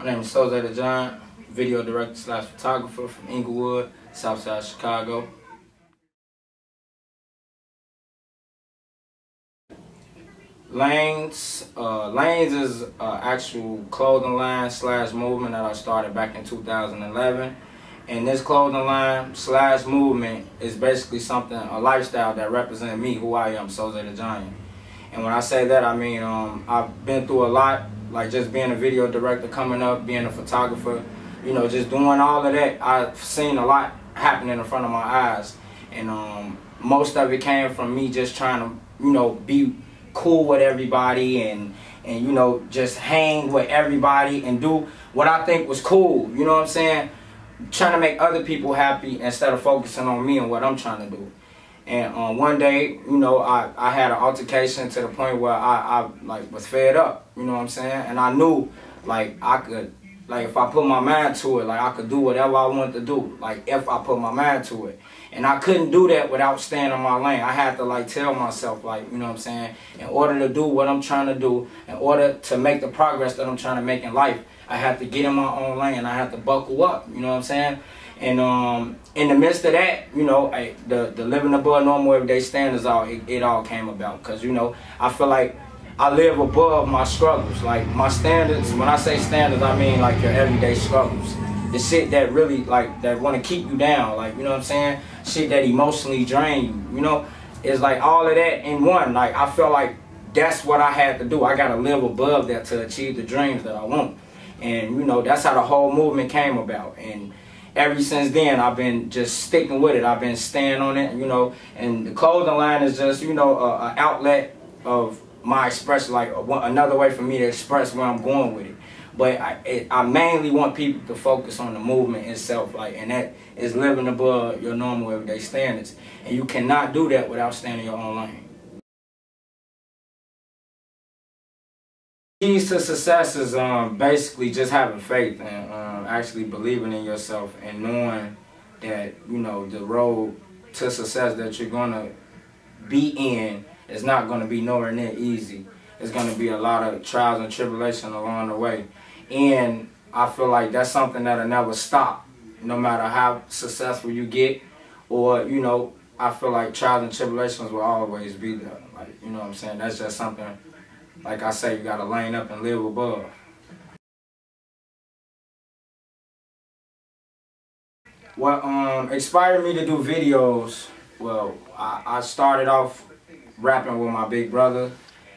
My name is Sose The Giant, video director slash photographer from Inglewood, Southside Chicago. Lanes is an actual clothing line slash movement that I started back in 2011. And this clothing line slash movement is basically something, a lifestyle that represents me, who I am, Sose The Giant. And when I say that, I mean I've been through a lot, like just being a video director, coming up, being a photographer, you know, just doing all of that. I've seen a lot happening in front of my eyes. And most of it came from me just trying to, you know, be cool with everybody and you know, just hang with everybody and do what I think was cool, you know what I'm saying? Trying to make other people happy instead of focusing on me and what I'm trying to do. And one day, you know, I had an altercation to the point where I like was fed up, you know what I'm saying? And I knew like I could, like if I put my mind to it, like I could do whatever I wanted to do, like if I put my mind to it. And I couldn't do that without staying in my lane. I had to like tell myself, like, you know what I'm saying, in order to do what I'm trying to do, in order to make the progress that I'm trying to make in life, I had to get in my own lane. I had to buckle up, you know what I'm saying? And in the midst of that, you know, the living above normal everyday standards, it all came about. Because, you know, I feel like I live above my struggles. Like my standards, when I say standards, I mean like your everyday struggles. The shit that really, like, that want to keep you down, like, you know what I'm saying? Shit that emotionally drain you, you know? It's like all of that in one. Like, I feel like that's what I had to do. I got to live above that to achieve the dreams that I want. And, you know, that's how the whole movement came about. And ever since then, I've been just sticking with it. I've been staying on it, you know. And the clothing line is just, you know, an outlet of my expression, like another way for me to express where I'm going with it. But I mainly want people to focus on the movement itself, like, and that is living above your normal everyday standards. And you cannot do that without staying in your own lane. Keys to success is basically just having faith and actually believing in yourself and knowing that, you know, the road to success that you're gonna be in is not gonna be nowhere near easy. It's gonna be a lot of trials and tribulations along the way. And I feel like that's something that'll never stop, no matter how successful you get, or, you know, I feel like trials and tribulations will always be there. Like, you know what I'm saying? That's just something, like I say, you gotta line up and live above. What inspired me to do videos, well, I started off rapping with my big brother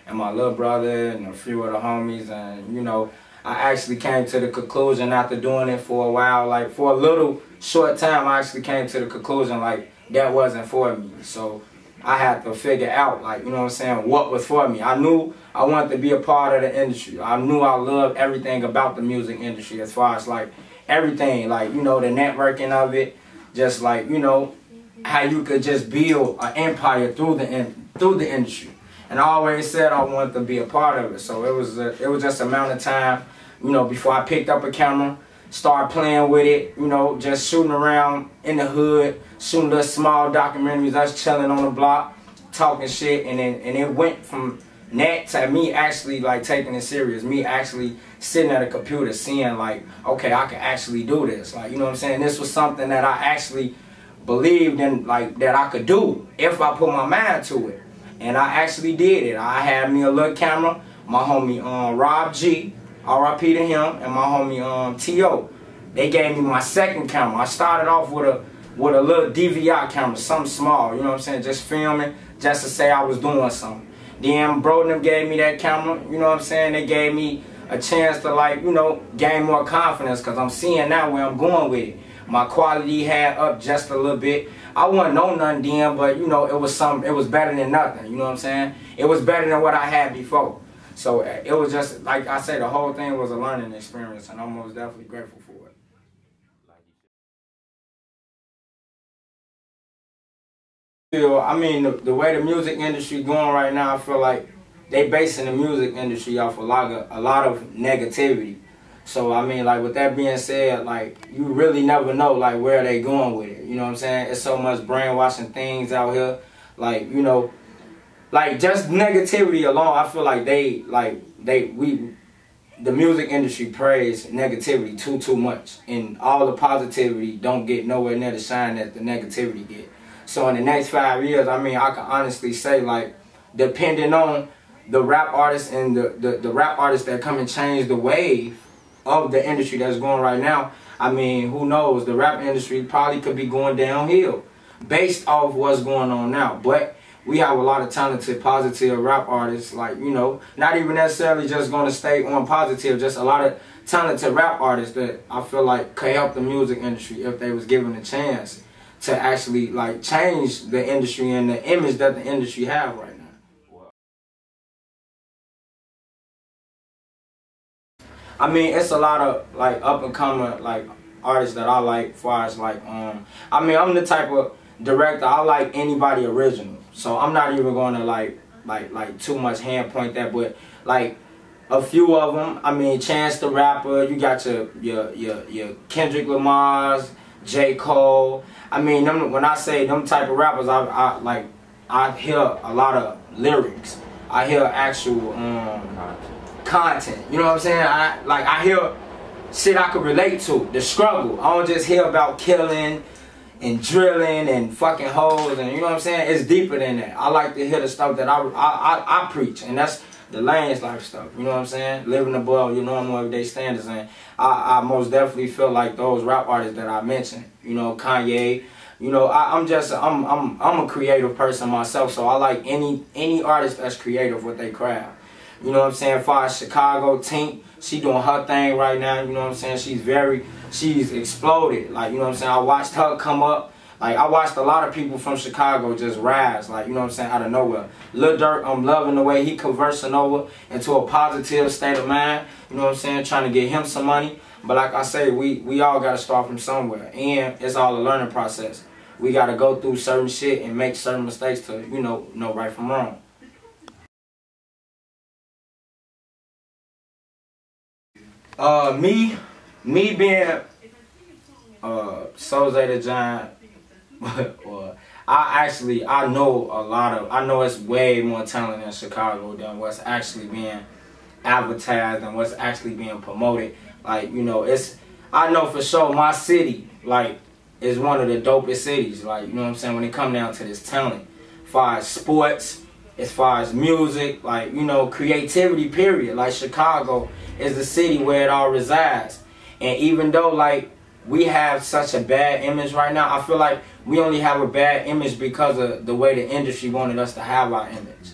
and my little brother and a few of the homies, and, you know, I actually came to the conclusion after doing it for a while, like for a little short time, I actually came to the conclusion like that wasn't for me. So I had to figure out, like, you know what I'm saying, what was for me. I knew I wanted to be a part of the industry. I knew I loved everything about the music industry, as far as like everything, like, you know, the networking of it, just like, you know, how you could just build an empire through the industry. And I always said I wanted to be a part of it. So it was just a amount of time, you know, before I picked up a camera, started playing with it, you know, just shooting around in the hood, shooting little small documentaries, us chilling on the block, talking shit, and it went from that to me actually like taking it serious, me actually sitting at a computer seeing like, okay, I can actually do this. Like, you know what I'm saying? This was something that I actually believed in, like, that I could do if I put my mind to it. And I actually did it. I had me a little camera, my homie Rob G, R.I.P. to him, and my homie T.O. They gave me my second camera. I started off with a little DVI camera, something small, you know what I'm saying, just filming, just to say I was doing something. Then bro them gave me that camera, you know what I'm saying, they gave me a chance to, like, you know, gain more confidence, because I'm seeing now where I'm going with it. My quality had up just a little bit. I wasn't know nothing then, but, you know, it was better than nothing, you know what I'm saying? It was better than what I had before. So it was just, like I say, the whole thing was a learning experience, and I'm most definitely grateful for it. I mean, the way the music industry going right now, I feel like they basing the music industry off a lot of negativity. So, I mean, like, with that being said, like, you really never know, like, where they going with it. You know what I'm saying? It's so much brainwashing things out here. Like, you know, like, just negativity alone, I feel like we the music industry praise negativity too much, and all the positivity don't get nowhere near the shine that the negativity get. So in the next 5 years, I mean, I can honestly say, like, depending on the rap artists and the rap artists that come and change the wave of the industry that's going right now, I mean, who knows? The rap industry probably could be going downhill based off what's going on now. But we have a lot of talented, positive rap artists, like, you know, not even necessarily just going to stay on positive, just a lot of talented rap artists that I feel like could help the music industry if they was given a chance to actually, like, change the industry and the image that the industry have right now. I mean, it's a lot of, like, up-and-coming, like, artists that I like, as far as, like, I mean, I'm the type of director, I like anybody original. So I'm not even going to, like too much hand point that, but, like, a few of them, I mean, Chance the Rapper, you got your Kendrick Lamar's, J. Cole. I mean, when I say them type of rappers, I hear a lot of lyrics. I hear actual content. You know what I'm saying? I hear shit I could relate to. The struggle. I don't just hear about killing and drilling and fucking hoes, and you know what I'm saying? It's deeper than that. I like to hear the stuff that I preach, and that's the Lane's life stuff. You know what I'm saying? Living above your normal everyday standards, and I most definitely feel like those rap artists that I mentioned. You know, Kanye. You know, I'm a creative person myself, so I like any artist that's creative with their craft. You know what I'm saying? As far as Chicago, Tink, she doing her thing right now. You know what I'm saying? She's exploded. Like, you know what I'm saying? I watched her come up. Like, I watched a lot of people from Chicago just rise. Like, you know what I'm saying? Out of nowhere. Lil Durk, I'm loving the way he conversing over into a positive state of mind. You know what I'm saying? Trying to get him some money. But like I say, we all got to start from somewhere. And it's all a learning process. We got to go through certain shit and make certain mistakes to, you know right from wrong. Me being Sose the Giant, I know it's way more talent in Chicago than what's actually being advertised and what's actually being promoted. Like, you know, I know for sure my city, like, is one of the dopest cities, like, you know what I'm saying, when it comes down to this talent. As far as sports, as far as music, like, you know, creativity, period. Like, Chicago is the city where it all resides. And even though, like, we have such a bad image right now, I feel like we only have a bad image because of the way the industry wanted us to have our image.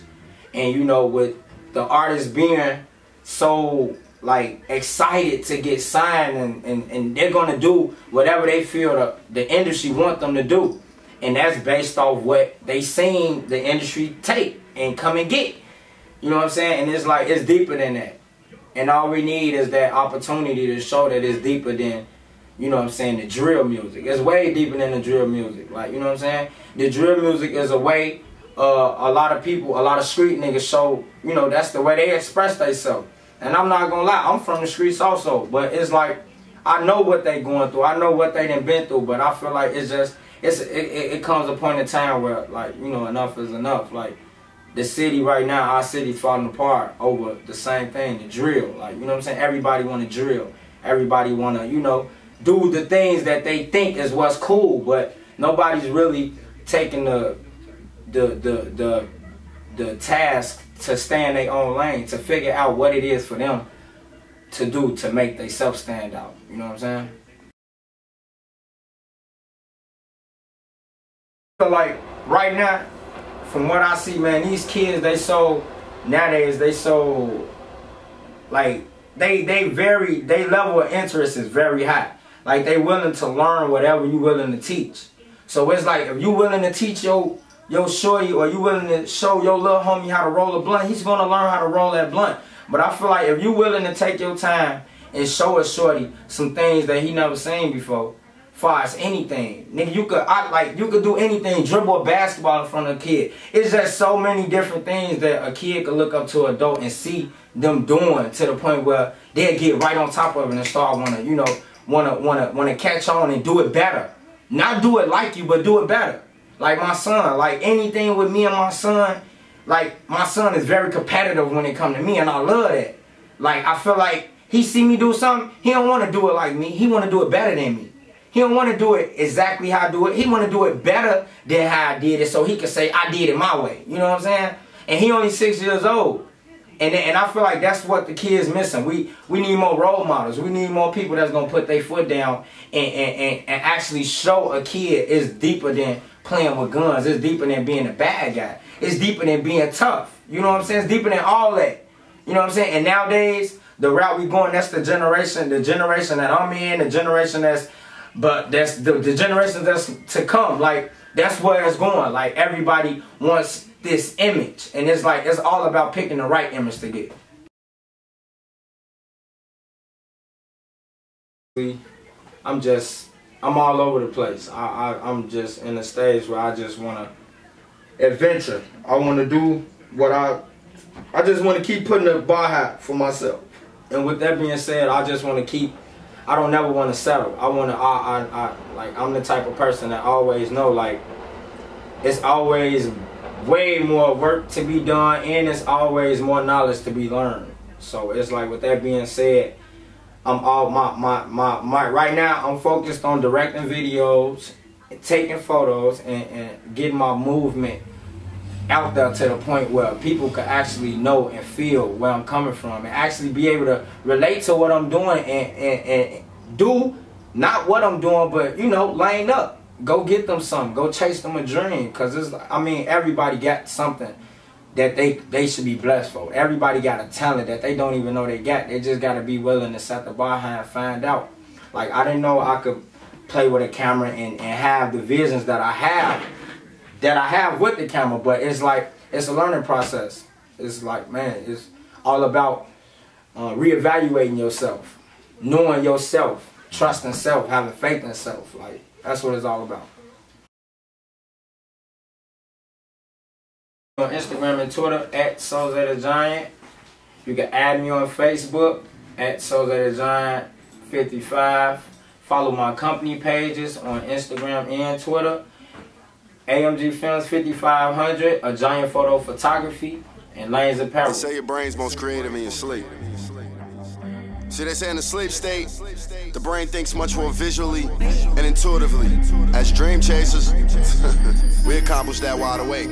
And, you know, with the artists being so, like, excited to get signed, and they're going to do whatever they feel the industry want them to do. And that's based off what they seen the industry take and come and get. You know what I'm saying? And it's like, it's deeper than that. And all we need is that opportunity to show that it's deeper than, you know what I'm saying, the drill music. It's way deeper than the drill music. Like, you know what I'm saying? The drill music is a way a lot of people, a lot of street niggas show, you know, that's the way they express themselves. And I'm not gonna lie, I'm from the streets also. But it's like, I know what they going through. I know what they done been through. But I feel like it's just, it comes a point in time where, like, you know, enough is enough. Like, the city right now, our city falling apart over the same thing, the drill. Like, you know what I'm saying? Everybody want to drill. Everybody want to, you know, do the things that they think is what's cool. But nobody's really taking the task to stay in their own lane, to figure out what it is for them to do to make themselves stand out. You know what I'm saying? So, like, right now, from what I see, man, these kids, nowadays, like, they level of interest is very high. Like, they willing to learn whatever you willing to teach. So it's like, if you willing to teach your shorty, or you willing to show your little homie how to roll a blunt, he's gonna learn how to roll that blunt. But I feel like if you willing to take your time and show a shorty some things that he never seen before, far as anything, nigga, you could do anything, dribble a basketball in front of a kid. It's just so many different things that a kid could look up to an adult and see them doing, to the point where they'll get right on top of it and start wanna catch on and do it better. Not do it like you, but do it better. Like my son, like anything with me and my son, like my son is very competitive when it comes to me, and I love that. Like, I feel like He see me do something, he don't want to do it like me. He want to do it better than me. He don't want to do it exactly how I do it. He want to do it better than how I did it so he can say, I did it my way. You know what I'm saying? And he only 6 years old. And I feel like that's what the kids missing. We need more role models. We need more people that's going to put their foot down and actually show a kid it's deeper than playing with guns. It's deeper than being a bad guy. It's deeper than being tough. You know what I'm saying? It's deeper than all that. You know what I'm saying? And nowadays, the route we going, that's the generation that I'm in, the generation that's the generation that's to come. Like, that's where it's going. Like, everybody wants this image. And it's like, it's all about picking the right image to get. I'm all over the place. I'm just in a stage where I just want to adventure. I want to do what I just want to keep putting the bar high for myself. And with that being said, I just want to keep, I don't never want to settle. I want to, like, I'm the type of person that always know, like, it's always way more work to be done and it's always more knowledge to be learned. So it's like, with that being said, I'm all right now I'm focused on directing videos, taking photos, and getting my movement out there to the point where people could actually know and feel where I'm coming from and actually be able to relate to what I'm doing and do not what I'm doing, but, you know, line up, go get them something, go chase them a dream. Because it's, I mean, everybody got something that they should be blessed for. Everybody got a talent that they don't even know they got. They just got to be willing to set the bar high and find out. Like, I didn't know I could play with a camera and have the visions that I have with the camera, but it's like, it's a learning process. It's like, man, it's all about reevaluating yourself, knowing yourself, trusting self, having faith in self. Like, that's what it's all about. On Instagram and Twitter at Sose The Giant. You can add me on Facebook at Sose The Giant 55. Follow my company pages on Instagram and Twitter. AMG Films 5500, A Giant Photo Photography, and Lanes Apparel. They say your brain's most creative in your sleep. See, they say in the sleep state, the brain thinks much more visually and intuitively. As dream chasers, we accomplish that wide awake.